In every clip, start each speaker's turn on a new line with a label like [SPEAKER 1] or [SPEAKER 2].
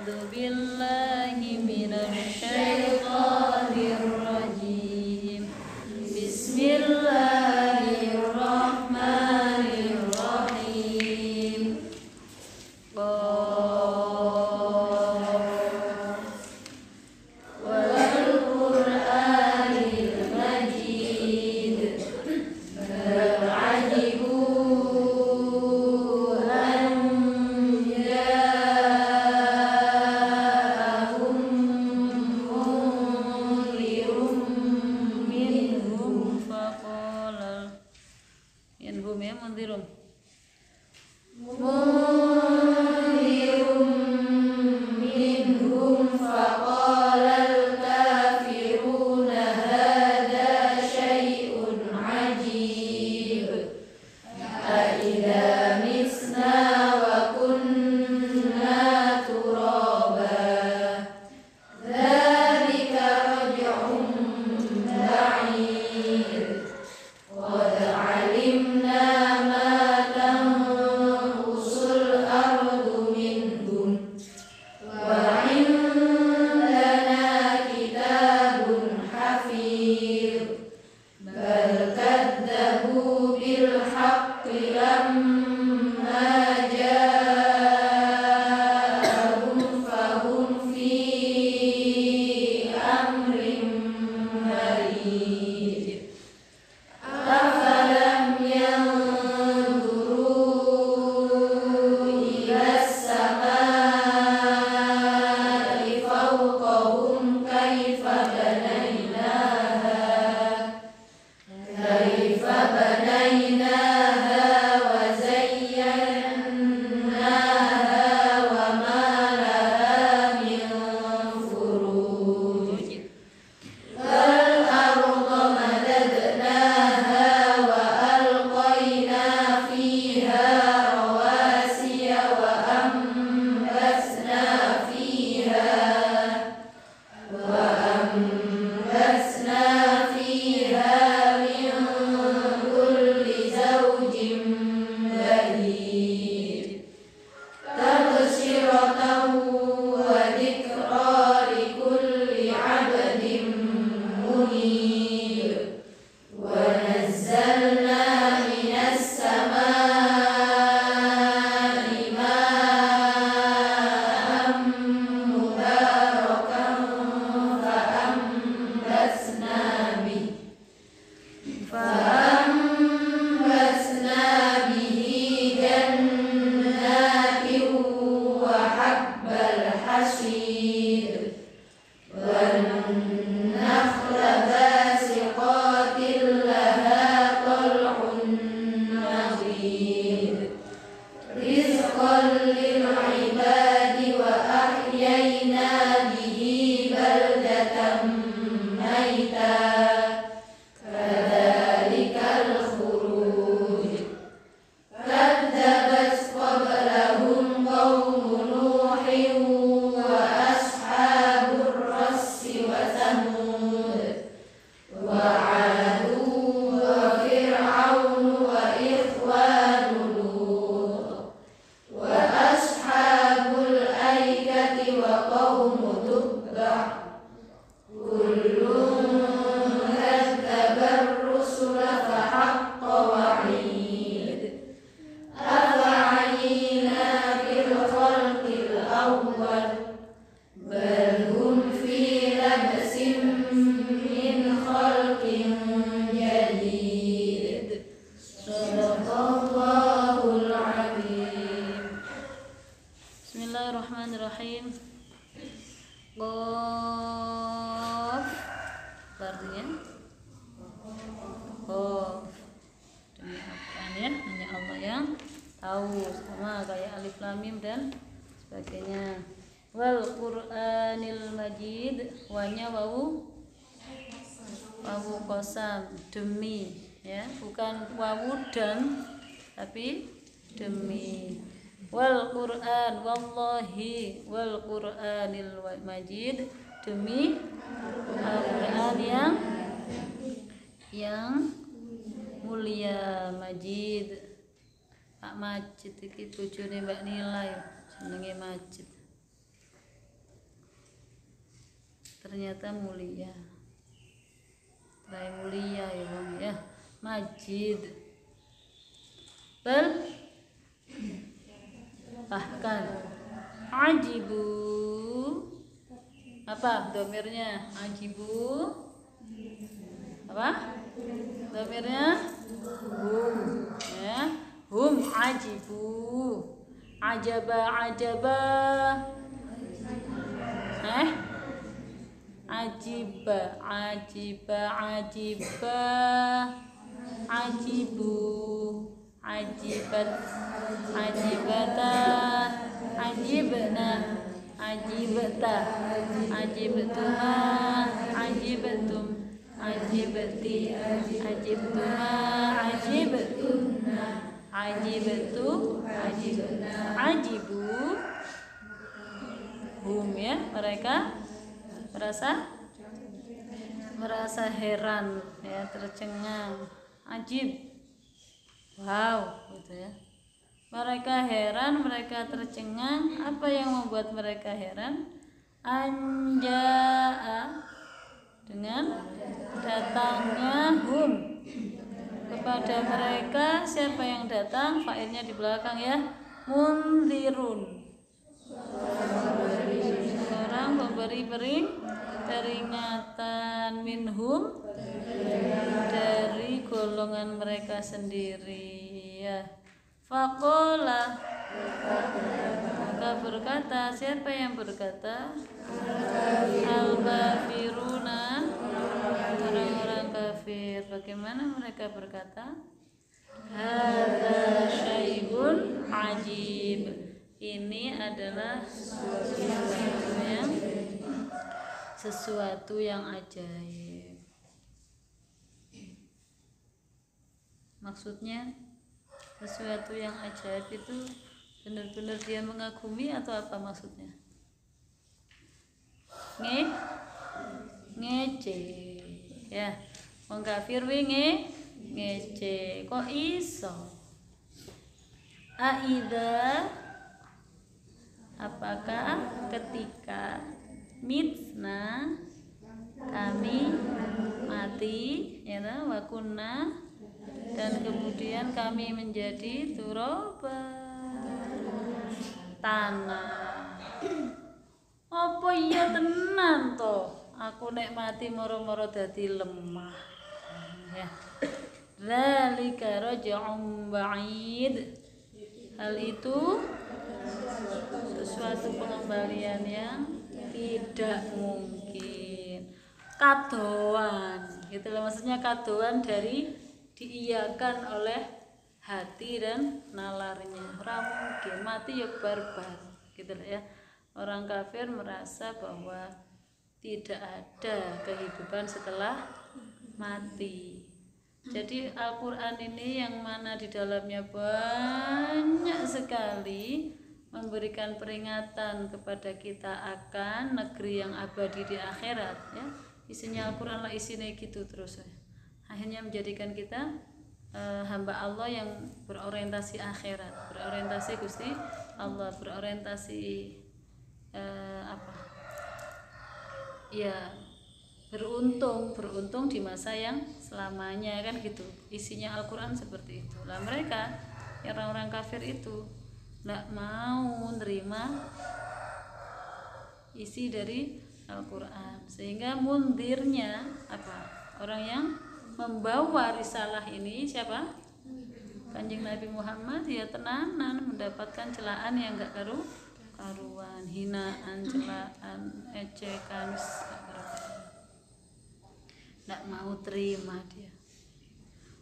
[SPEAKER 1] A'udzu billahi minasyaitonir rajim. Bismillahirrahmanirrahim. Bismillahirrahmanirrahim. Qaf. Artinya Qaf. Demi Al-Quran ya, hanya Allah yang tahu, sama kayak alif lam mim dan sebagainya. Wal Qur'anil Majid, wanya wawu qasam, demi ya, bukan wawu dan tapi demi. Wal Qur'an, wallahi wal Qur'anil Majid, demi Al-Qur'an yang mulia, Majid. Pak Majid iki bojone Mbak Nila ya, jenenge Majid. ternyata mulia. Try mulia ya bang ya. Majid. Bahkan ajibu apa domirnya? Ajibu apa domirnya? Hum ya. Hum ajibu. Ajaba ajiba ajibu ajibat ajibata ajibna ajibta ajibtuma ajibtum ajibti ajibtuma ajibtunna ajibtu ajibu hum ya, mereka merasa heran ya, tercengang. Ajib, wow gitu ya, mereka heran, mereka tercengang. Apa yang membuat mereka heran? Anjaa, dengan datangnya hum kepada mereka. Siapa yang datang? Fa'ilnya di belakang ya, munzirun, orang memberi peringatan, minhum, dari golongan mereka sendiri ya. Faqala, maka berkata, siapa yang berkata? Al-kafiruna, orang-orang kafir. Bagaimana mereka berkata? Hadza syai'un ajib, ini adalah sesuatu yang ajaib. Maksudnya sesuatu yang ajaib itu benar-benar dia mengagumi atau apa maksudnya? Ngece ya, wong kafir ngece, kok iso? Aida, apakah ketika mitna, kami mati ya, wakunna, dan kemudian kami menjadi turoba, tanah. Apa iya tenan toh aku nek mati moro-moro dadi lemah ya. Dzalika raj'un ba'id, hal itu sesuatu pengembalian yang tidak mungkin. Kadoan gitu loh, maksudnya kadoan dari diiyakan oleh hati dan nalarnya. Ora mungkin, mati ya barbar gitu loh ya. Orang kafir merasa bahwa tidak ada kehidupan setelah mati. Jadi Al-Quran ini yang mana di dalamnya banyak sekali memberikan peringatan kepada kita akan negeri yang abadi di akhirat ya. Isinya Al-Quran lah, isinya gitu terus ya. Akhirnya menjadikan kita hamba Allah yang berorientasi akhirat, berorientasi Gusti Allah, berorientasi ya, beruntung di masa yang selamanya kan gitu. Isinya Al-Quran seperti itu. Lah mereka orang-orang kafir itu nggak mau menerima isi dari Al-Quran, sehingga mundirnya apa? Orang yang membawa risalah ini siapa? Kanjeng Nabi Muhammad ya, tenanan mendapatkan celaan yang nggak karuan, hinaan, celaan, ejekan, nggak mau terima dia.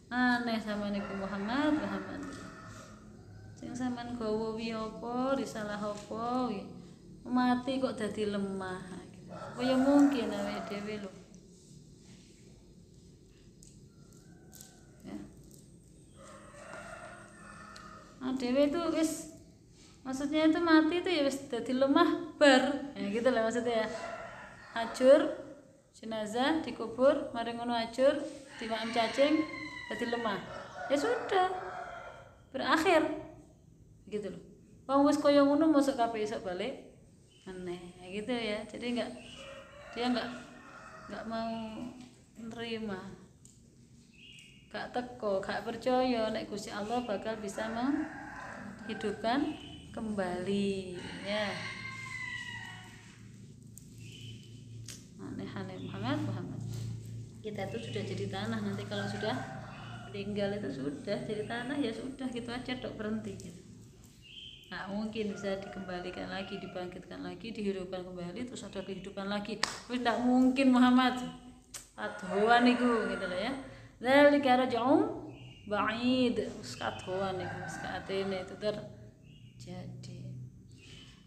[SPEAKER 1] Aneh sama Nabi Muhammad. Sing sampean gawa wi apa, risalah apa wi, mati kok dadi lemah. Kaya mungkin awake dhewe lho. Ya. Dhewe itu wis, maksudnya itu mati itu ya wis dadi lemah bar. Ya gitu lah maksudnya ya. Hajur jenazah dikubur, mari ngono hajur, dimakan cacing, dadi lemah. Ya sudah. Berakhir. Gitu loh. Wong wis kaya ngono mosok kabeh iso balik meneh. Ya gitu ya. Jadi enggak dia nggak mau menerima, gak teko, gak percaya nek Gusti Allah bakal bisa menghidupkan kembali ya. Aneh-aneh Muhammad. Kita itu sudah jadi tanah, nanti kalau sudah meninggal itu sudah jadi tanah ya sudah gitu aja dok, berhenti gitu. Nah, mungkin bisa dikembalikan lagi, dibangkitkan lagi, dihidupkan kembali, terus ada kehidupan lagi. Wis tidak mungkin Muhammad. Adhoan niku gitu loh ya. Dzalika raj'un ba'id. Adhoan niku sakatene itu terjadi.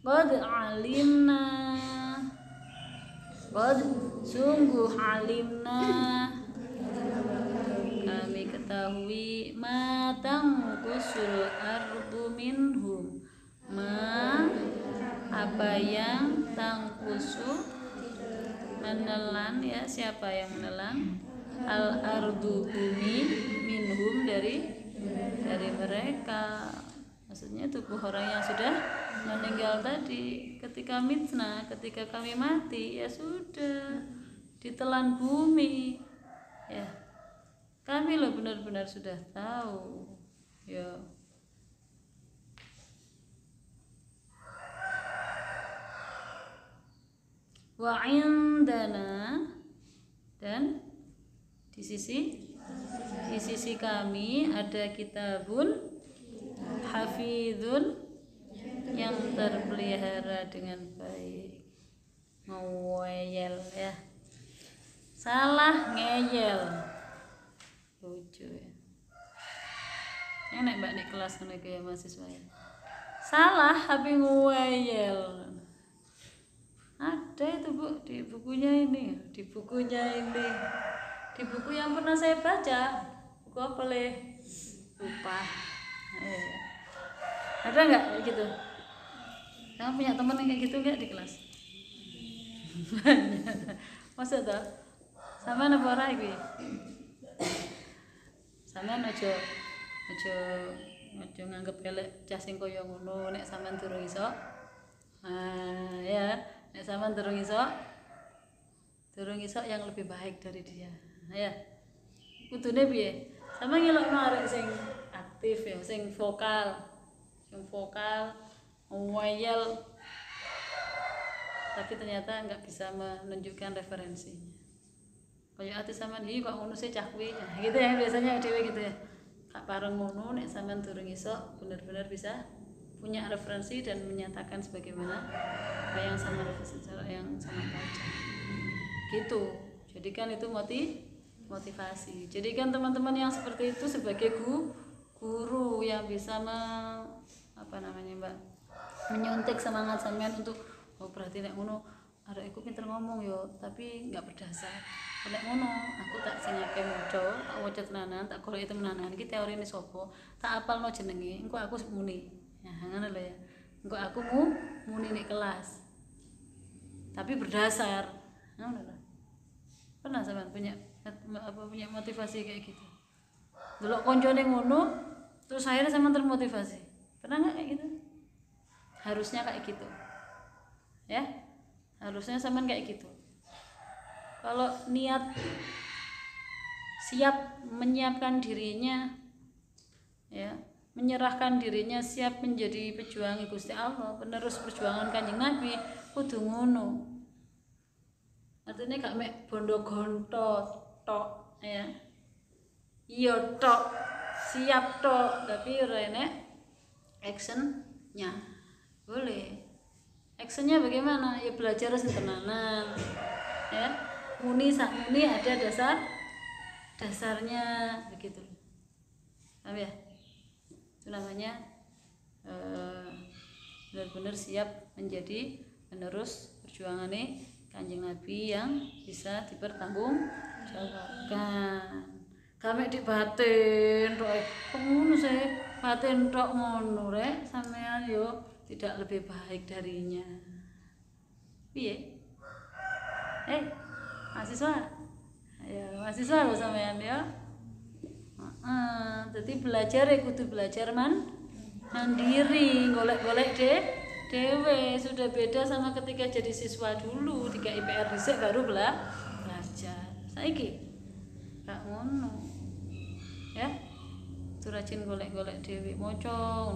[SPEAKER 1] Qad alimna. Qad sungguh alimna. Kami ketahui ma tangkusul ardu minhum, apa yang tangkusu menelan ya, siapa yang menelan al ardu bumi minhum dari mereka, maksudnya tubuh orang yang sudah meninggal tadi. Ketika mitna, ketika kami mati ya sudah ditelan bumi ya. Kami loh benar-benar sudah tahu ya. Wa indana, dan di sisi kami ada kitabun hafizun yang terpelihara dengan baik. Ngeyel ya, salah ngeyel, lucu ya. Enak mbak di kelas ngono ya mahasiswa ya. Salah tapi ngeyel. Ada itu Bu di bukunya ini, di buku yang pernah saya baca. Buku apa leh? Lupa. Ada nggak kayak gitu? Kamu punya teman yang kayak gitu nggak di kelas? Masa tuh? Sama apa ora iki? Sampean aja nganggep elek cah sing kaya ngono nek sampean durung iso. Ya, nek sampean durung iso yang lebih baik dari dia. Ya. Kudune piye? Sampeyan ngelokno arek sing aktif ya, sing vokal, ngeyel, tapi ternyata nggak bisa menunjukkan referensinya. Kayak ati sampean iki kok ngono sih cah kuwi. Nah, gitu ya biasanya dhewe gitu ya. Kak pareng ngono nek sampean durung iso benar-benar bisa punya referensi dan menyatakan sebagaimana apa yang sama referensi yang sama baca. Gitu. Jadikan itu motivasi. Jadikan teman-teman yang seperti itu sebagai guru yang bisa menyuntik semangat sampean untuk berarti nek ngono arek iku pinter ngomong yo tapi enggak berdasar. Nek ngono aku tak sing akeh maca, tak waca tenanan, tak golek tenanan iki teorine sapa, tak apalno jenenge, engko aku muni. Ya ngono lho ya. Engko aku muni nek kelas. Tapi berdasar. Ngono lho. Pernah sampean punya motivasi kayak gitu? Delok koncone ngono, terus akhirnya sampean termotivasi. Pernah enggak kayak gitu? Harusnya kayak gitu. Ya? Harusnya sampean kayak gitu. Kalau niat siap menyiapkan dirinya ya, menyerahkan dirinya, siap menjadi pejuang Gusti Allah, penerus perjuangan Kanjeng Nabi, kudu ngono. Artinya gak mek bondo-gonto tok ya. Iya tok, siap tok, tapi ora enek actionnya. Boleh. Actionnya bagaimana? Ya belajar tenanan. Ya. Muni ada dasarnya begitu. Paham ya? Itu namanya benar-benar siap menjadi penerus perjuangannya Kanjeng Nabi yang bisa dipertanggungjawabkan. Kami di batin tok ngono sih, batin tok ngono rek sampean yo tidak lebih baik darinya. Piye? Mahasiswa. Ya, mahasiswa lho sampean ya. Jadi belajar kudu belajar mandiri, golek-golek dewe, sudah beda sama ketika jadi siswa dulu, tiga IPR dhisik baru belajar. Saiki gak ngono. Ya. Itu rajin golek-golek dewe maca.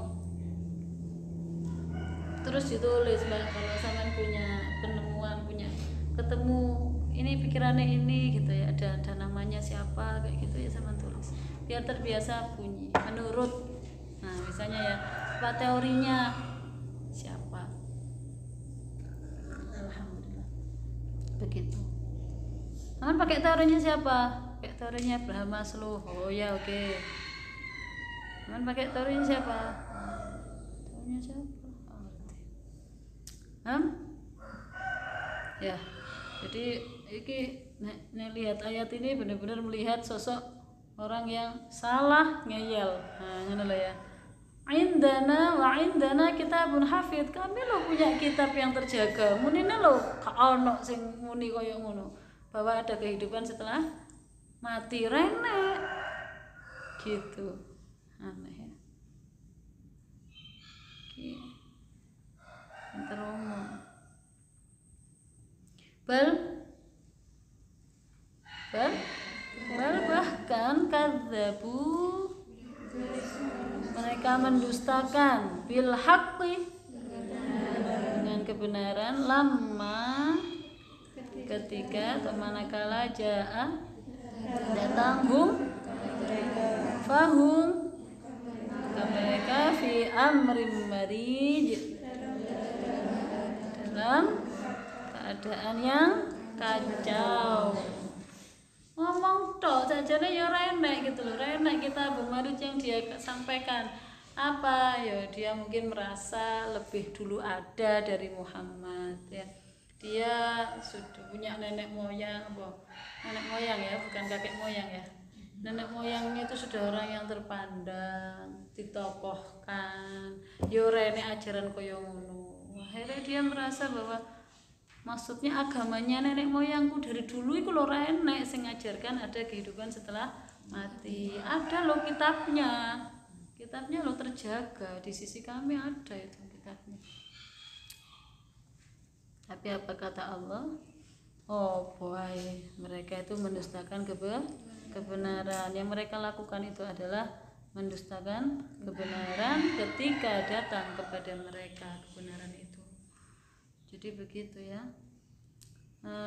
[SPEAKER 1] Terus ditulis, Mbak, kalau sampean punya penemuan, punya ketemu ini pikirannya ini gitu ya, ada namanya siapa kayak gitu ya, sampean tulis. Biar terbiasa bunyi menurut. Nah, misalnya ya, apa teorinya siapa? Alhamdulillah. Begitu. Kan pakai teorinya siapa? Pakai teorinya Abraham Maslow. Oh ya, oke. Kan pakai teorinya siapa? Teorinya siapa? Ya, jadi nek lihat ayat ini benar-benar melihat sosok orang yang salah ngeyel. Nah, ngono lho ya. Indana kitabun hafid. Kami lo punya kitab yang terjaga. Munine lo gak ono sing muni koyo ngono. Bahwa ada kehidupan setelah mati rene. Gitu. Aneh ya. Teromong. Bal bahkan kadzabu, mereka mendustakan bil haqqi, dengan kebenaran, lama ketika atau manakala jaa datang fahum mereka fi amrim marij, dalam keadaan yang kacau. Ngomong tok sajane ya ora enak gitu loh. Ora enak kita bermarut yang dia sampaikan. Apa ya, dia mungkin merasa lebih dulu ada dari Muhammad ya. Dia sudah punya nenek moyang nenek moyang ya, bukan kakek moyang ya. Nenek moyangnya itu sudah orang yang terpandang, ditokohkan. Yo rene ajaran koyo ngono. Akhirnya dia merasa bahwa maksudnya agamanya nenek moyangku dari dulu itu lho ora enek sing ngajarkan ada kehidupan setelah mati. Ada loh kitabnya. Kitabnya lo terjaga, di sisi kami ada itu kitabnya. Tapi apa kata Allah? Oh boy, mereka itu mendustakan kebenaran. Yang mereka lakukan itu adalah mendustakan kebenaran ketika datang kepada mereka kebenaran itu. Jadi begitu ya.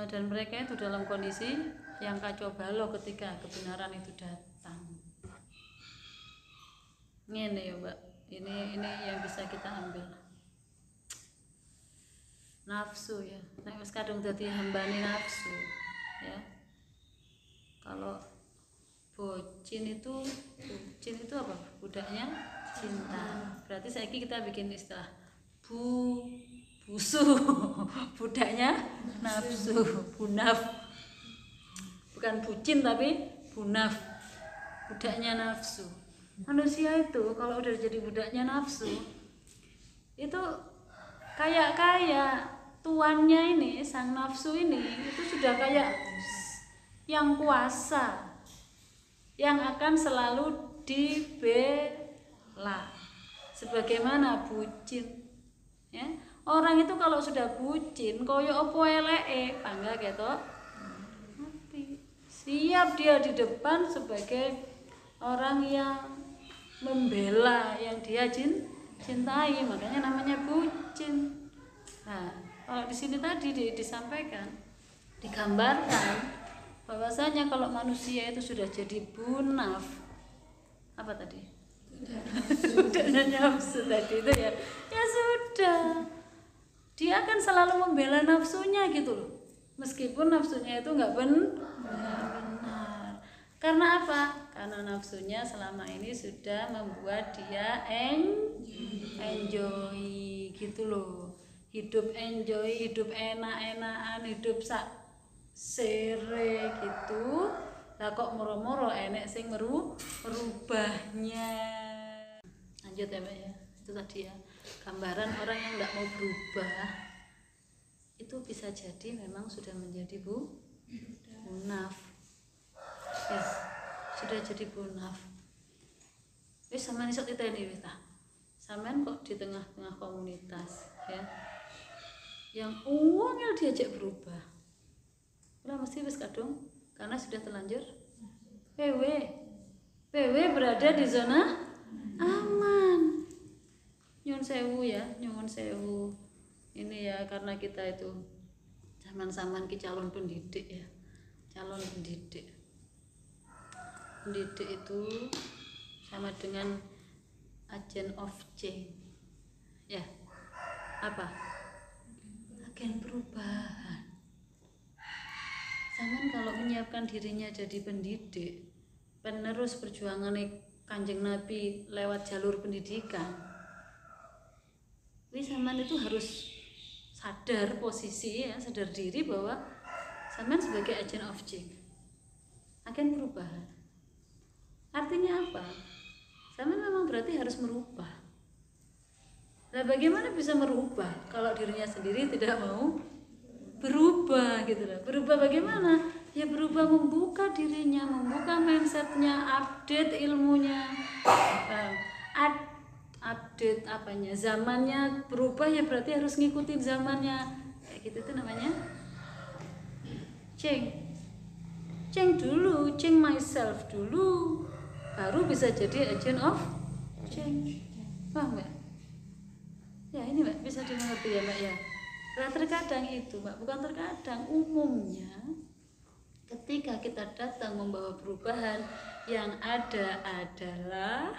[SPEAKER 1] Dan mereka itu dalam kondisi yang kacau balau ketika kebenaran itu datang. Ini ya Mbak, ini yang bisa kita ambil. Nafsu ya, nek wis kadung dadi hambane nafsu ya. Kalau bucin itu apa? Budaknya cinta. Berarti saiki kita bikin istilah busu. Budaknya nafsu, bunaf. Bukan bucin tapi bunaf. Budaknya nafsu. Manusia itu kalau udah jadi budaknya nafsu itu kayak tuannya ini, sang nafsu ini itu sudah kayak yang kuasa, yang akan selalu dibela sebagaimana bucin ya. Orang itu kalau sudah bucin koyo opo eleke bangga ketok mati, siap dia di depan sebagai orang yang membela yang dia cintai, makanya namanya bucin. Nah, kalau di sini tadi disampaikan, digambarkan bahwasanya kalau manusia itu sudah jadi bunaf, apa tadi? Sudah nafsu tadi itu ya. Ya sudah. Dia akan selalu membela nafsunya gitu loh. Meskipun nafsunya itu enggak benar. Karena apa? Karena nafsunya selama ini sudah membuat dia enjoy gitu loh. Hidup enjoy, hidup enak-enakan, hidup sak sere gitu. Lah kok moro-moro enek sing merubahnya. Lanjut ya Mbak ya. Itu tadi ya. Gambaran orang yang enggak mau berubah itu bisa jadi memang sudah menjadi munaf. Ya, sudah jadi bunaf. Wis sampean iso titeni wis ta. Sampean kok di tengah-tengah komunitas. ya, yang uangnya diajak berubah, lah mesti wis kadung karena sudah terlanjur PW berada di zona aman. Nyuwun sewu ya, nyuwun sewu. Ini ya karena kita itu zaman-zaman ki calon pendidik ya, calon pendidik. Pendidik itu sama dengan agent of change. Ya, apa? Agen perubahan. Zaman kalau menyiapkan dirinya jadi pendidik, penerus perjuangan Kanjeng Nabi lewat jalur pendidikan, zaman itu harus sadar posisi ya, sadar diri bahwa zaman sebagai agent of change, agen perubahan. Artinya apa? Zaman memang berarti harus merubah. Nah, bagaimana bisa merubah kalau dirinya sendiri tidak mau berubah gitu loh. Berubah bagaimana? Ya berubah membuka dirinya, membuka mindsetnya, update ilmunya, update apanya, zamannya berubah ya berarti harus ngikutin zamannya. Kayak gitu tuh namanya change dulu, change myself dulu, baru bisa jadi agent of change. Paham nggak? Ya ini Mbak bisa dimengerti ya Mbak ya. Nah, terkadang itu Mbak, bukan terkadang, umumnya ketika kita datang membawa perubahan, yang ada adalah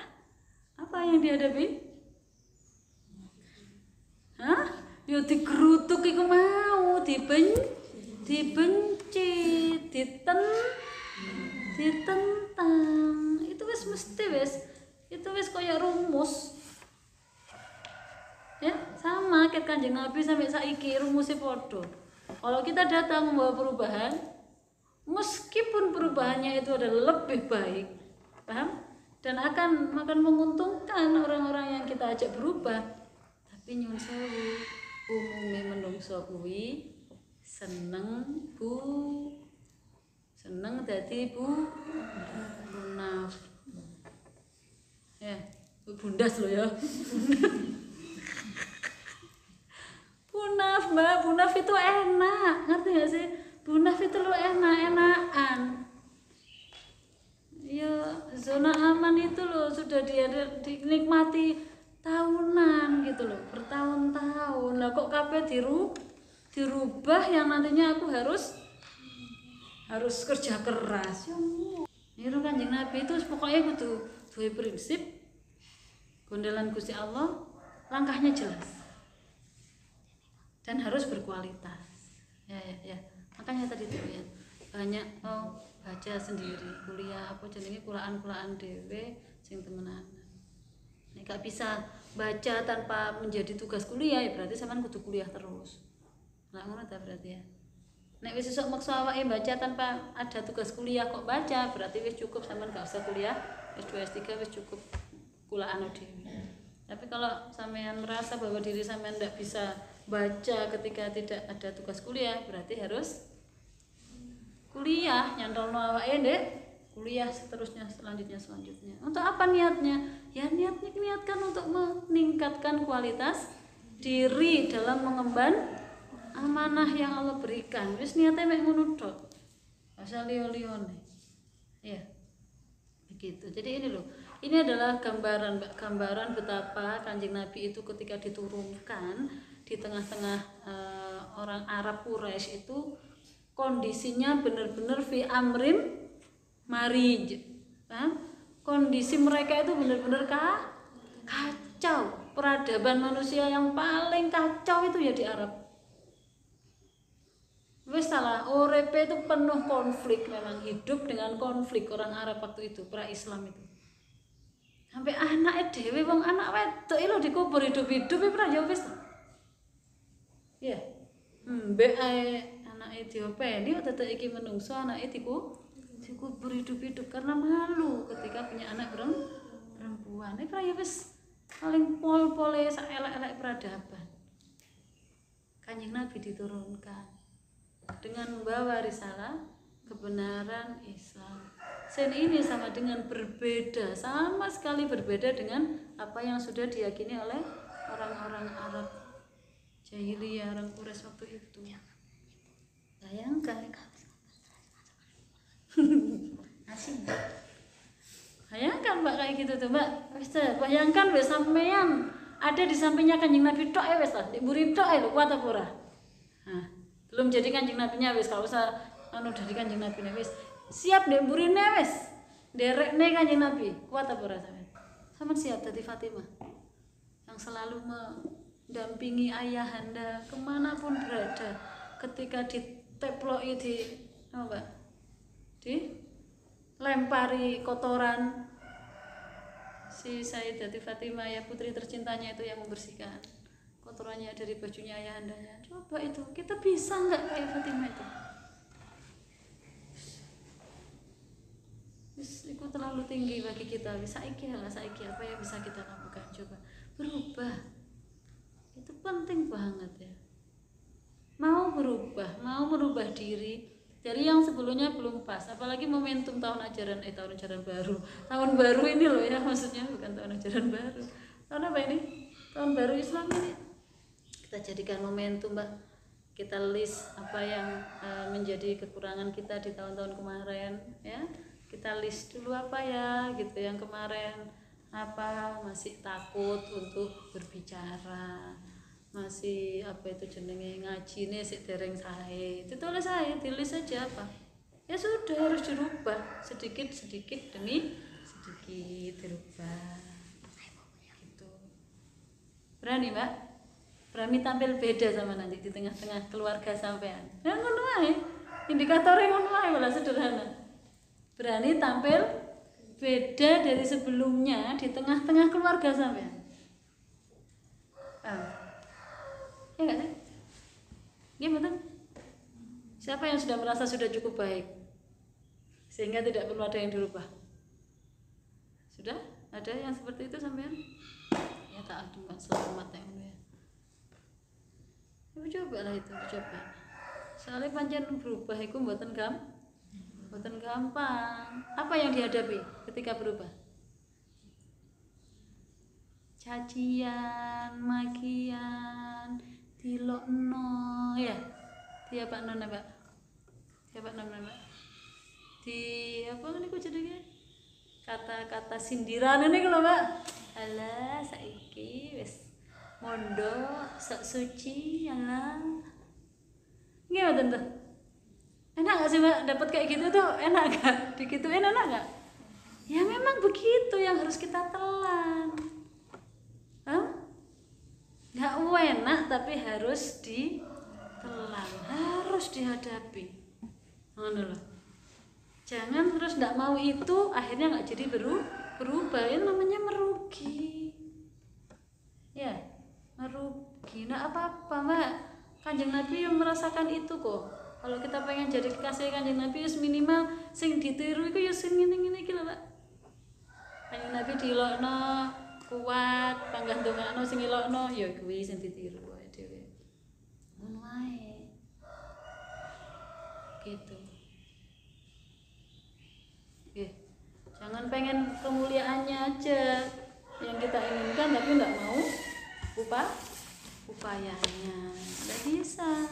[SPEAKER 1] apa yang dihadapi? Hah? Ya digerutuk iku mau, dibenci, ditentang. Itu wis mesti wis. Itu wis kaya rumus. Ya, sama kayak Kanjeng Nabi sampai saiki rumusnya podo. Kalau kita datang membawa perubahan, meskipun perubahannya itu adalah lebih baik, paham? Dan akan menguntungkan orang-orang yang kita ajak berubah. Tapi nyuwun sewu, umumnya menungso kuwi seneng dadi bunaf. Ya, bundas lo ya. Bunaf Mbak, bunaf itu enak, ngerti gak sih? Bunaf itu lo enak-enakan. Ya zona aman itu loh sudah dinikmati tahunan gitu loh, bertahun-tahun. Lah kok kabeh dirubah yang nantinya aku harus kerja keras. Niru Kanjeng Nabi itu pokoknya kudu duwe prinsip, gondelan Gusti Allah, langkahnya jelas. Dan harus berkualitas. Ya. Makanya tadi tuh ya, banyak baca sendiri, kuliah apa jenenge kulaan dhewe sing temenan. Nek gak bisa baca tanpa menjadi tugas kuliah ya berarti sampean kudu kuliah terus. Lah ngono ta berarti ya. Nek wis esuk maksa awake baca tanpa ada tugas kuliah kok baca, berarti wis cukup sampean gak usah kuliah, wis 2 S3 wis cukup kulaan dhewe. Tapi kalau sampean merasa bahwa diri sampean ndak bisa baca ketika tidak ada tugas kuliah, berarti harus kuliah, nyantolno awake ndek kuliah selanjutnya. Untuk apa niatnya? Ya niatkan untuk meningkatkan kualitas diri dalam mengemban amanah yang Allah berikan. Wis niatnya mek ngono tok. Asal liyo-liyone. Ya. Begitu. Jadi ini loh. Ini adalah gambaran betapa Kanjeng Nabi itu ketika diturunkan di tengah-tengah orang Arab Quraisy itu kondisinya benar-benar fi amrim marij. Kondisi mereka itu benar-benar kacau. Peradaban manusia yang paling kacau itu ya di Arab. Wis salah, urepe itu penuh konflik, memang hidup dengan konflik orang Arab waktu itu, pra-Islam itu. Sampai anaknya dhewe wong anak wedok lho dikubur hidup-hidup ora ya wis. Ya. Mbek ae anake diopeni tetek iki menungso anake dikubur hidup-hidup karena malu ketika punya anak perempuan. Ora ya wis paling pol-pole sak elek-elek peradaban. Kanjeng Nabi diturunkan dengan membawa risalah kebenaran Islam. Sen ini sama dengan berbeda, sama sekali berbeda dengan apa yang sudah diyakini oleh orang-orang Arab. jahiliyah orang Quraisy waktu itu. Bayangkan asing. Bayangkan Mbak kayak gitu tuh Mbak. Wis bayangkan wis sampean ada di sampingnya Kanjeng Nabi tok wis lah, mburi tok lho kuat apa ora? Nah, belum jadi Kanjeng Nabinya wis kalau usah dari Kanjeng Nabi wis siap ndek mburine wis. Derekne Kanjeng Nabi, kuat apa ora sampean? Sampean siap dadi Fatimah yang selalu mendampingi ayahanda kemanapun berada ketika diteploki di apa Mbak? Lempari kotoran si Sayyidati Fatimah ya putri tercintanya itu yang membersihkan kotorannya dari bajunya ayahandanya. Coba itu kita bisa nggak kayak Fatimah itu? Itu terlalu tinggi bagi kita. Saiki apa yang bisa kita lakukan? Coba berubah. Itu penting banget ya. Mau berubah, mau merubah diri dari yang sebelumnya belum pas, apalagi momentum tahun ajaran baru. Tahun baru ini loh ya, maksudnya bukan tahun ajaran baru. Tahun apa ini? Tahun baru Islam ini. Kita jadikan momentum, Mbak. Kita list apa yang menjadi kekurangan kita di tahun-tahun kemarin, ya. Kita list dulu apa ya, gitu. Yang kemarin apa masih takut untuk berbicara. Masih apa itu jenenge ngaji nih si dereng sae ditulis saya tulis saja apa ya sudah harus dirubah sedikit demi sedikit dirubah gitu. Berani Mbak, berani tampil beda sama nanti di tengah-tengah keluarga sampean ya ngono ae indikatornya ngono ae malah sederhana. Berani tampil beda dari sebelumnya di tengah-tengah keluarga sampean. Ya nggak sih? Gimana? Siapa yang sudah merasa sudah cukup baik sehingga tidak perlu ada yang dirubah? Sudah? Ada yang seperti itu sampean? Ya tak adukan selamat ya. Coba lah itu, coba. Soalnya pancen berubah itu mboten gampang. Apa yang dihadapi ketika berubah? Cacian, makian, dilokno ya. Dia Pak Non Mbak. Ya Pak Non Mbak. Di apa niku jenenge? Kata-kata sindiran niku lho Mbak. Alah saiki wis mondok sok suci alah. Nggih mboten tuh. Enak gak sih Mbak dapat kayak gitu tuh? Enak gak? Digituin enak gak? Ya memang begitu yang harus kita telan. Gak enak tapi harus ditelan, harus dihadapi. Ngono loh. Jangan terus gak mau itu akhirnya gak jadi berubah, itu namanya merugi. Ya, merugi. Nah apa-apa Mbak, Kanjeng Nabi yang merasakan itu kok. Kalau kita pengen jadi kekasih Kanjeng Nabi ya minimal sing ditiru itu ya sing ngene-ngene iki lho Mbak. Kanjeng Nabi dilokno kuat, panggah ndongakno sing ilokno ya kuwi sing ditiru wae dhewe. Ngono wae. Gitu. Oke. Jangan pengen kemuliaannya aja yang kita inginkan tapi enggak mau upayanya. Enggak bisa.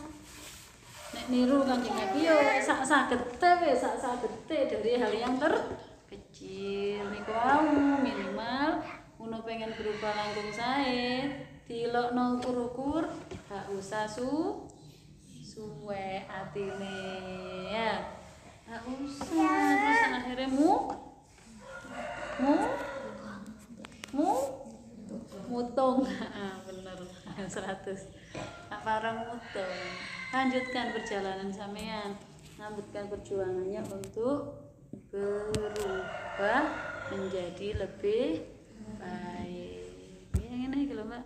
[SPEAKER 1] Nek niru Kanjeng Nabi yo sak-sagete dari hal yang terkecil niku minimal uno pengen berubah langkung sae dilokno ukur-ukur gak usah suwe atine ya gak usah terus akhirnya mutung bener 100 apa orang mutung. Lanjutkan perjalanan sampean, lanjutkan perjuangannya untuk berubah menjadi lebih baik. Ya ngene iki lho Mbak.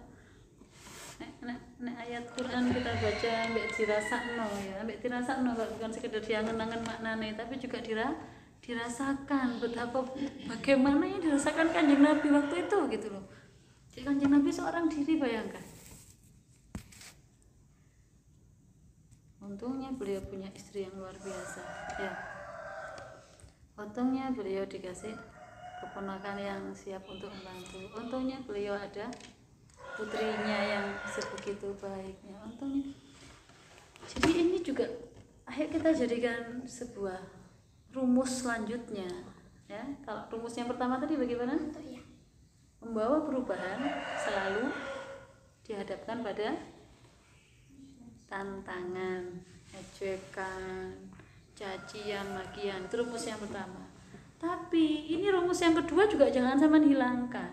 [SPEAKER 1] Nek ayat Quran kita baca mbek dirasakno ya, mbek dirasakno bukan sekedar diangen-angen maknane tapi juga dirasakan betapa bagaimana yang dirasakan Kanjeng Nabi waktu itu gitu loh. Jadi Kanjeng Nabi seorang diri bayangkan. Untungnya beliau punya istri yang luar biasa ya. Untungnya beliau dikasih keponakan yang siap untuk membantu. Untungnya beliau ada putrinya yang sebegitu baiknya. Untungnya. Jadi ini juga ayo kita jadikan sebuah rumus selanjutnya, ya. Kalau rumus yang pertama tadi bagaimana? Membawa perubahan selalu dihadapkan pada tantangan, ejekan, cacian, makian. Itu rumus yang pertama. Tapi ini rumus yang kedua juga jangan sampai hilangkan.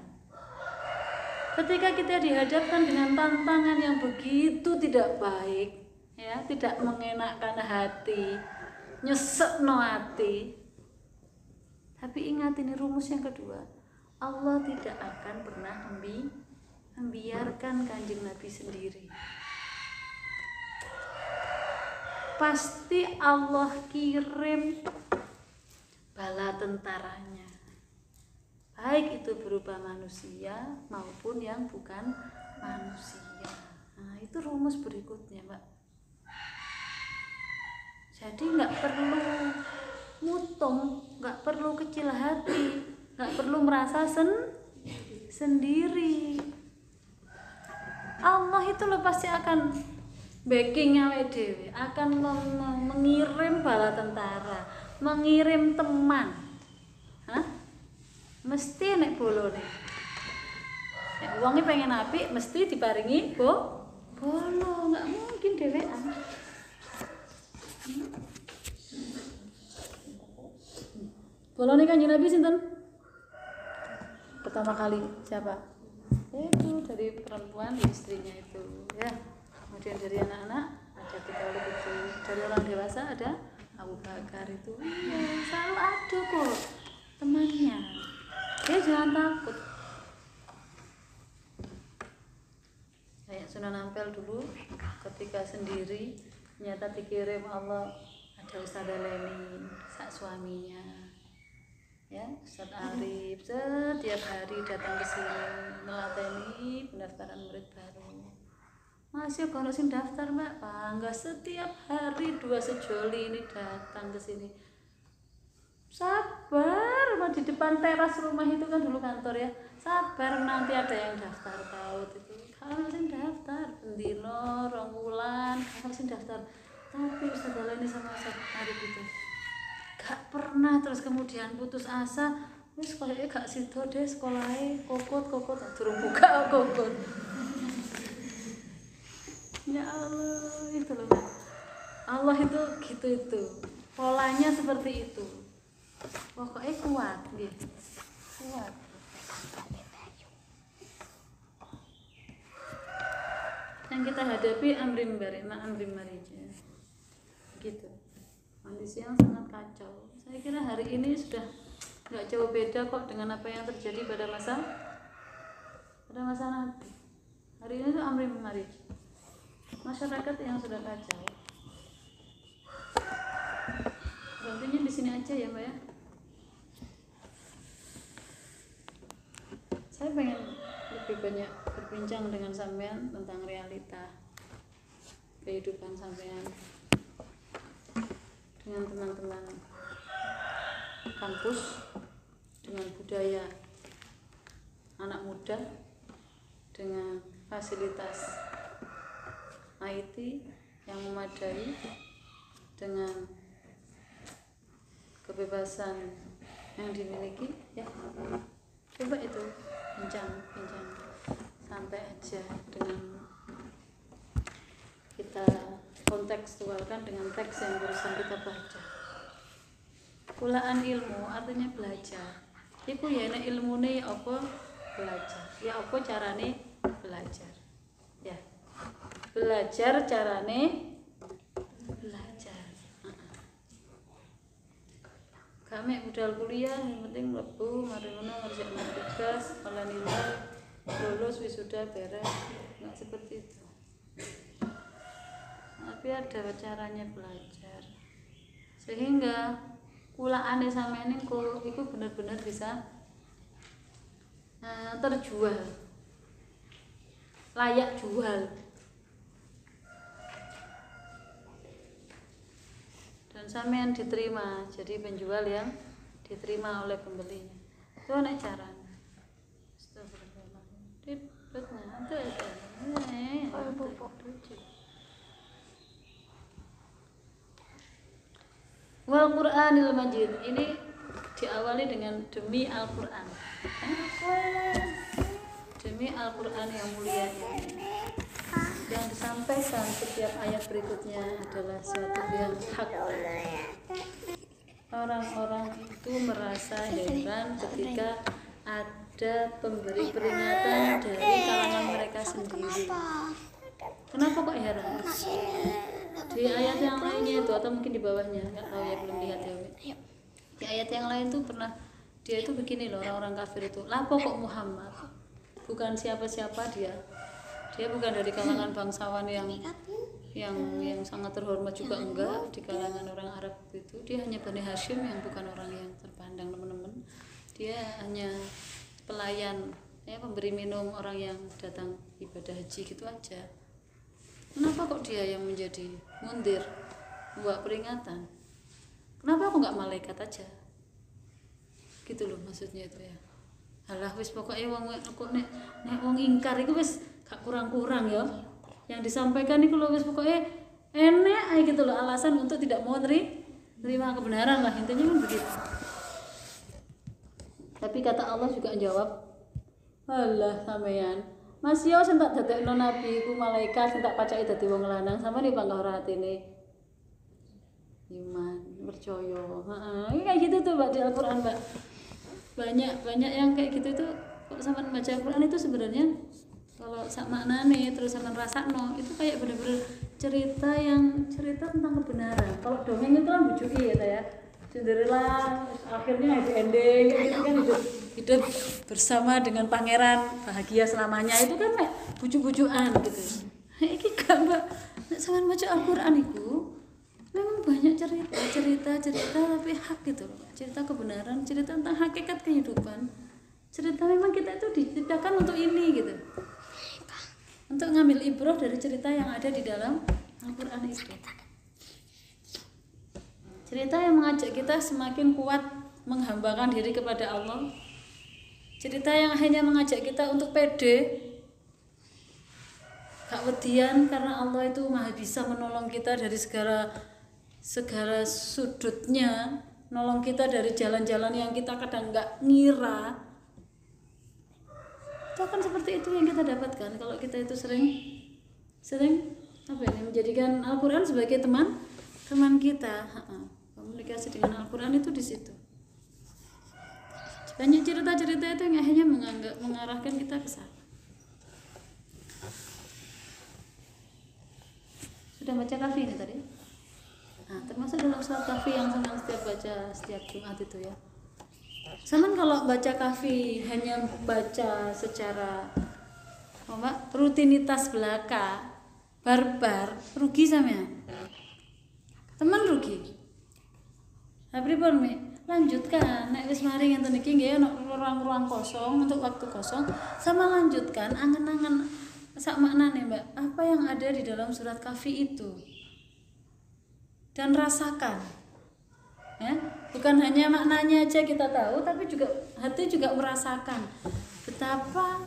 [SPEAKER 1] Ketika kita dihadapkan dengan tantangan yang begitu tidak baik, ya, tidak mengenakkan hati, nyesekno hati. Tapi ingat ini rumus yang kedua. Allah tidak akan pernah membiarkan Kanjeng Nabi sendiri. Pasti Allah kirim bala tentaranya, baik itu berupa manusia maupun yang bukan manusia. Nah, itu rumus berikutnya, Mbak. Jadi nggak perlu mutung, nggak perlu kecil hati, nggak perlu merasa sendiri. Allah itu loh pasti akan backingnya WDW, akan mengirim bala tentara, mengirim teman. Mesti nek bolone. Nek wonge pengen apik mesti diparingi bolo, nggak mungkin dhewean. Bolone Kanjeng Nabi sinten? Pertama kali siapa? Itu dari perempuan istrinya itu, ya. Kemudian dari anak-anak ada Talib itu, dari orang dewasa ada Abu Bakar itu, ya, selalu ada kok temannya. Dia jangan takut. Kayak Sunan Ampel dulu ketika sendiri ternyata dikirim Allah ada Ustadzah Leni, sak suaminya, ya, Ustadz Arif setiap hari datang ke sini melatih pendaftaran murid baru. Masih kalau sing daftar Mbak, bangga setiap hari 2 sejoli ini datang ke sini. Sabar, di depan teras rumah itu kan dulu kantor ya. Sabar nanti ada yang daftar PAUD itu. Kalau sing daftar bendino, rong wulan, kalau sing daftar. Tapi Ustaz Leni sama Ustaz Arif itu gak pernah terus kemudian putus asa. Wis koyoke gak sido deh sekolahe, kokot durung buka kokot. Ya Allah, itu loh. Allah itu gitu itu. Polanya seperti itu. Pokoknya kuat gitu. Kuat. Yang kita hadapi amrim marija. Gitu. Kondisi yang sangat kacau. Saya kira hari ini sudah nggak jauh beda kok dengan apa yang terjadi pada masa Nabi. Hari ini tuh amrim marija. Masyarakat yang sudah kacau. Berartinya di sini aja ya Mbak ya. Saya pengen lebih banyak berbincang dengan sampean tentang realita kehidupan sampean dengan teman-teman kampus, dengan budaya anak muda, dengan fasilitas IT yang memadai, dengan kebebasan yang dimiliki, ya. Coba itu bincang santai aja dengan kita kontekstualkan dengan teks yang barusan kita baca. Kulaan ilmu artinya belajar. Iku ya nek ilmune ya apa belajar. Ya apa carane belajar. Ya. Belajar carane belajar. Kami budal kuliah yang penting mlebu mari ngono ngerjakan tugas, malah nilai lulus wisuda beres. Enggak seperti itu. Tapi ada caranya belajar. Sehingga kulaane sampeyan niku iku bener-bener bisa terjual. Layak jual. Dan sampean diterima jadi penjual yang diterima oleh pembelinya. Itu nek caranya. Astagfirullahaladzim. Itu Wal Qur'anil Majid, ini diawali dengan demi Al-Qur'an. Demi Al-Qur'an yang mulia ini. Yang disampaikan setiap ayat berikutnya adalah suatu yang hak. Orang-orang itu merasa heran ketika ada pemberi peringatan dari kalangan mereka sendiri. Kenapa kok heran? Di ayat yang lainnya itu, atau mungkin di bawahnya, nggak tahu ya, belum lihat ya. Di ayat yang lain tuh pernah dia itu begini loh, orang-orang kafir itu, lapo kok Muhammad, bukan siapa-siapa dia bukan dari kalangan bangsawan yang sangat terhormat juga, enggak di kalangan orang Arab itu, dia hanya Bani Hashim yang bukan orang yang terpandang teman-teman, dia hanya pelayan, ya, pemberi minum orang yang datang ibadah haji gitu aja. Kenapa kok dia yang menjadi mundir, membawa peringatan? Kenapa aku nggak malaikat aja? Gitu loh maksudnya itu ya. Halah wis pokoknya wong kok nek wong ingkar itu wis gak kurang-kurang ya. Yang disampaikan itu loh wis pokoknya enek aja gitu loh, alasan untuk tidak mau terima kebenaran lah, intinya kan begitu. Tapi kata Allah juga jawab, halah sampeyan Mas yo sing tak dadekno nabi iku malaikat sing tak pacake dadi wong lanang, sama nih bangga ora atine. Iman, percaya. Heeh, kayak gitu tuh Mbak di Al-Qur'an, Mbak. Banyak yang kayak gitu tuh. Kok sampean baca Al-Qur'an itu sebenarnya kalau sak maknane terus sampean rasakno, itu kayak bener-bener cerita tentang kebenaran. Kalau dongeng itu kan bujuki ya, Cinderella akhirnya happy ending gitu kan, hidup bersama dengan pangeran bahagia selamanya, itu kan kayak bujuk-bujukan gitu. Iki gak Mbak, nek sampean baca Al-Qur'an iku memang banyak cerita tapi hak gitu loh. Cerita kebenaran, cerita tentang hakikat kehidupan. Cerita memang kita itu diciptakan untuk ini gitu. Untuk ngambil ibrah dari cerita yang ada di dalam Al-Qur'an itu. Cerita yang mengajak kita semakin kuat menghambakan diri kepada Allah. Cerita yang hanya mengajak kita untuk pede, gak wedian, karena Allah itu maha bisa menolong kita dari segala sudutnya, nolong kita dari jalan-jalan yang kita kadang gak ngira. Itu kan seperti itu yang kita dapatkan kalau kita itu sering apa ini, menjadikan Al-Qur'an sebagai teman kita. Komunikasi dengan Al-Qur'an itu di situ. Banyak cerita-cerita itu yang akhirnya mengarahkan kita ke sana. Sudah baca kafi ini tadi? Nah, termasuk dalam surat kafi yang senang setiap baca setiap Jumat itu ya. Sama kalau baca kafi hanya baca secara rutinitas belaka, barbar, rugi sampean. Teman rugi. Tapi lanjutkan, nek wis mari ngenten iki nggih ana ruang kosong untuk waktu kosong, sama lanjutkan angen-angen sak maknane Mbak, apa yang ada di dalam surat kafi itu. Dan rasakan. Ya, bukan hanya maknanya aja kita tahu, tapi juga hati juga merasakan betapa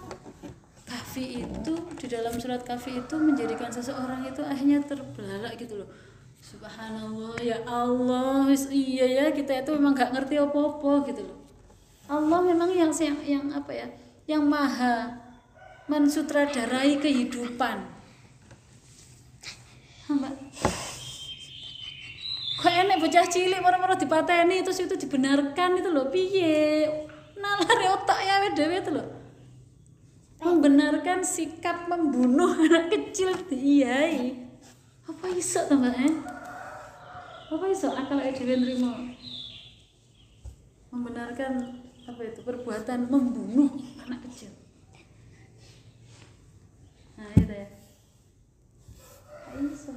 [SPEAKER 1] kafi itu, di dalam surat kafi itu menjadikan seseorang itu akhirnya terbelalak gitu loh. Subhanallah, ya Allah, iya ya, kita itu memang gak ngerti apa-apa gitu loh. Allah memang yang apa ya, yang maha mensutradarai kehidupan. Mbak, kok enek bocah cilik moro-moro dipateni terus itu dibenarkan itu loh, piye? Nalare otak ya dhewe itu loh. Membenarkan sikap membunuh anak kecil diiyai. Apa iso to Mbak? Apa iso akal dhewe nrimo? Membenarkan apa itu perbuatan membunuh anak kecil. Nah, itu ya. Iso.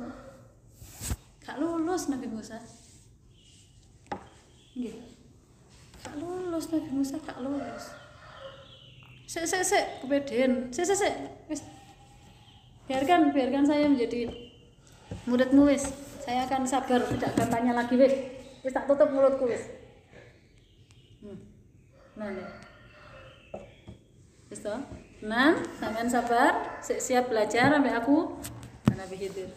[SPEAKER 1] Gak lulus Nabi Musa. Nggih. Gak lulus Nabi Musa, gak lulus. Sek kepedean. Sek. Wis. Biarkan saya menjadi muridmu wis. Saya akan sabar, tidak akan tanya lagi wis. Wis tak tutup mulutku wis. Nah. Wis toh? Nah, sampean sabar, siap belajar sampai aku. Nabi Khidir.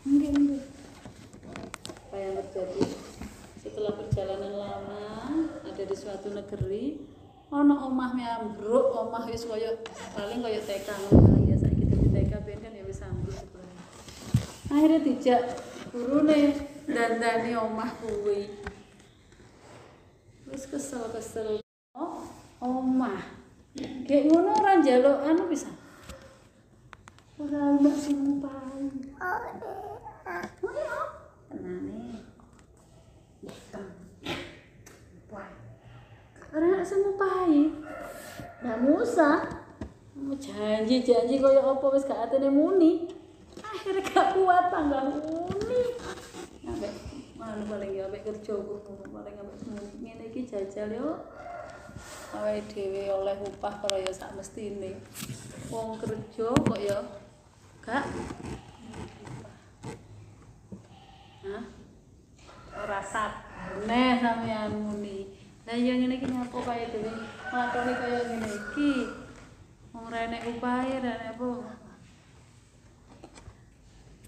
[SPEAKER 1] Enggak. Apa yang terjadi? Setelah perjalanan lama, ada di suatu negeri, ono omahnya ambruk, omah wis koyo paling koyo TK ngono ya saiki dadi TK ben kan ya wis ambruk sebelah. Akhirnya dijak gurune dandani omah kuwi. Wis kesel. Oh, omah. Kayak ngono ora njaluk anu bisa. Ora mbak sumpah. Tenane. Ora semupai. Nah Musa janji kaya apa wis gak atene muni. Akhirnya gak kuat tangga muni. Ambek anu paling ya ambek kerja paling ambek ngene iki jajal yo. Awake dhewe oleh upah kaya sak mestine. Wong kerja kok ya gak ora sabene sampeyan muni. Lah ya ngene iki nyapa kaya dhewe nglakoni kaya ngene iki. Wong ora enek upahe ra enek apa.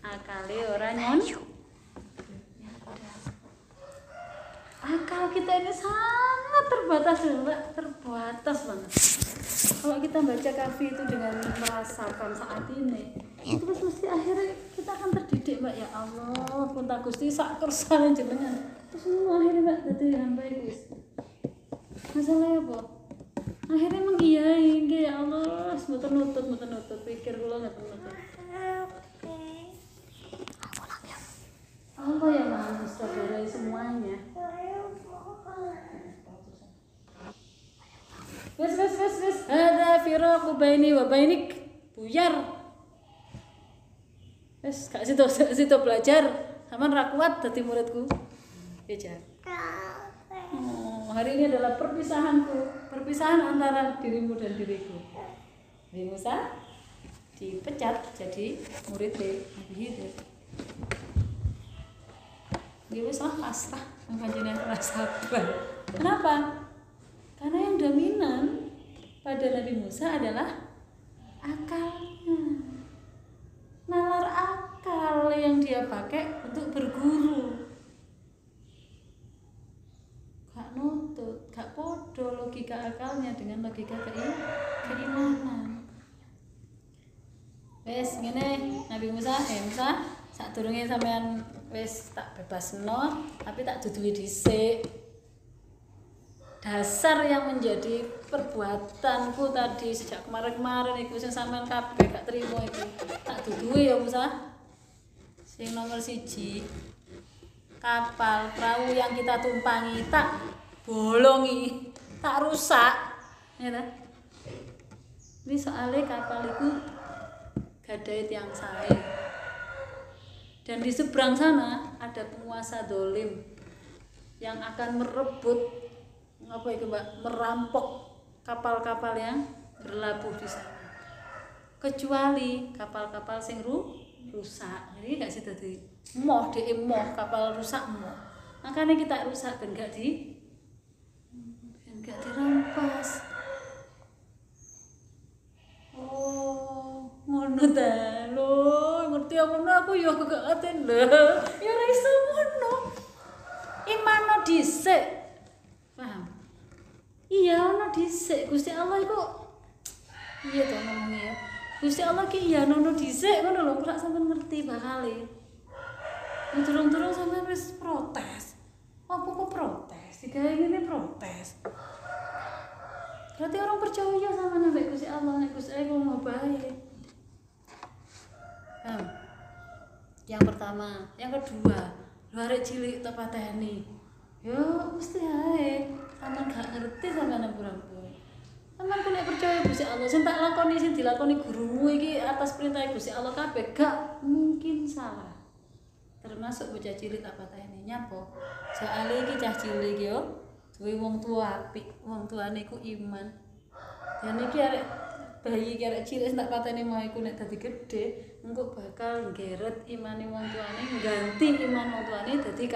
[SPEAKER 1] Akale ora nyon. Akal kita ini sangat terbatas, Mbak, terbatas banget. Kalau kita baca kafi itu dengan merasakan saat ini, itu mesti akhirnya kita akan terdidik, Mbak. Ya Allah, pun tak Gusti sak kersane jenengan. Terus semua akhirnya Mbak dadi hamba wis. Masalahnya apa? Akhirnya mengiyai, ya Allah, mboten nutut pikir kula nggak nutut. Allah yang Maha mensudarai semuanya. Wes. Ada firaqu baini wa bainik. Buyar. Wes gak situ belajar. Saman ra kuat dadi muridku. Ya, hari ini adalah perpisahan antara dirimu dan diriku. Nabi Musa dipecat jadi murid Nabi Khidir. Dia wis pasrah panjenengan rasa sabar. Kenapa? Karena yang dominan pada Nabi Musa adalah akalnya. Nalar akal yang dia pakai untuk berguru. Gak nutut, gak podo logika akalnya dengan logika keimanan. Wes ngene Nabi Musa, sadurunge sampean wis tak bebasno, tapi tak duduhi dhisik. Dasar yang menjadi perbuatanku tadi sejak kemarin iku sing sampean kabeh gak trimo iku. Tak duduhi ya Musa. Sing nomor 1, kapal perahu yang kita tumpangi tak bolongi, tak rusak. Ya ta? Ini soalnya kapal itu gadai tiang sae. Dan di seberang sana ada penguasa dolim yang akan merebut merampok kapal-kapal yang berlabuh di sana. Kecuali kapal-kapal sing rusak. Jadi gak sida di moh kapal rusak moh. Makanya kita rusak dan gak dirampas. Oh, ngono ta lho. Ngerti aku ya gak aten lho. Ya ora iso ngono. Imano dhisik. Paham? Iya ono dhisik. Gusti Allah iku iya to ngomongnya ya. Gusti Allah ki iya ono dhisik ngono lho, ora sampean ngerti bakale. Turun-turun sampean wis protes. Apa protes? Digawe ngene protes. Berarti orang percaya sama Nabi Gusti Allah, nek Gusti Allah mau baik. Yang pertama, yang kedua, lu arek cilik tak pateni. Yo mesti ae, sampean gak ngerti sampean ampun-ampun. Sampean nek percaya Gusti Allah, sing tak lakoni sing dilakoni gurumu iki atas perintah Gusti Allah kabeh gak mungkin salah. Termasuk bocah cilik tak pateni nyapo. Soale iki cah cilik yo, duwe wong tua apik, wong tuane iku iman. Dan iki arek bayi iki arek cilik tak pateni mau iku nek dadi gedhe, engko bakal nggeret imane wong tuane, ganti iman wong tuane dadi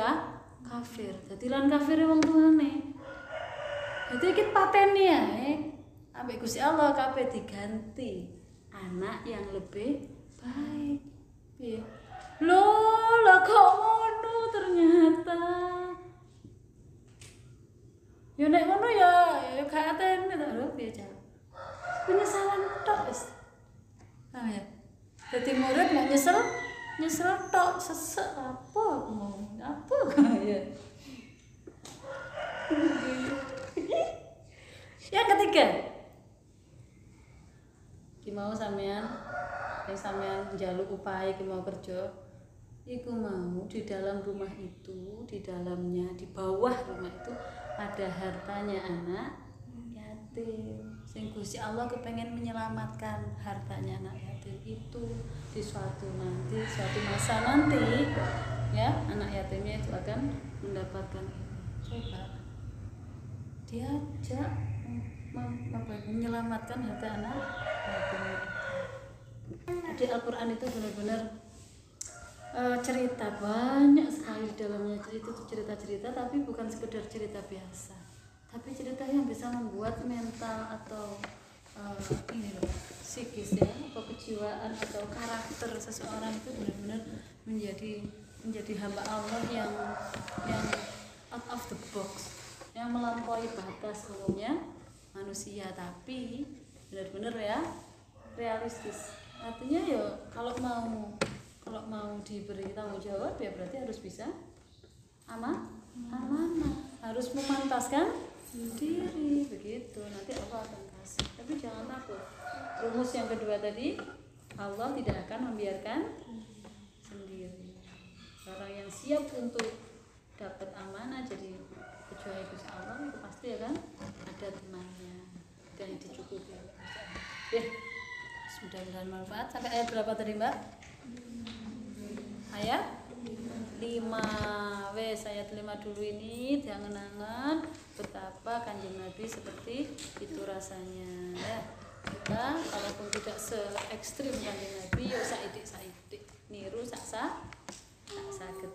[SPEAKER 1] kafir. Dadi lan kafire wong tuane. Dadi iki pateni ae. ambek Gusti Allah kabeh diganti anak yang lebih baik. Piye? Loh, lah kok ngono ternyata. Ya nek ngono ya gak atene to lho piye jan. Penyesalan tok wis. Paham ya? Dadi murid nek nyesel tok sesek apa aku mau. Apa ya? Yang ketiga, ki mau sampean njaluk upaya ki mau kerja, iku mau di dalam rumah itu, di dalamnya, di bawah rumah itu ada hartanya anak yatim. Sing Gusti Allah kepengen menyelamatkan hartanya anak yatim itu di suatu masa nanti ya, anak yatimnya itu akan mendapatkan coba diajak menyelamatkan harta anak yatim. Di Al-Quran itu benar-benar cerita banyak sekali di dalamnya, cerita tapi bukan sekedar cerita biasa, tapi cerita yang bisa membuat mental atau ini loh, psikis ya, atau kejiwaan atau karakter seseorang itu benar-benar menjadi hamba Allah yang out of the box, yang melampaui batas umumnya manusia, tapi benar-benar ya realistis. Artinya ya kalau mau diberi tanggung jawab ya berarti harus bisa amanah, harus memantaskan diri begitu, nanti Allah akan kasih. Tapi jangan takut. Rumus yang kedua tadi, Allah tidak akan membiarkan sendiri. Orang yang siap untuk dapat amanah jadi kecuali Gusti Allah itu pasti akan ada temannya dan dicukupi. Ya, mudah-mudahan manfaat. Sampai ayat berapa tadi Mbak? Ayat 5. Wes ayat 5 dulu ini jangan-jangan betapa Kanjeng Nabi seperti itu rasanya ya. Kita kalaupun tidak se ekstrim Kanjeng Nabi ya saidik niru saksa saged.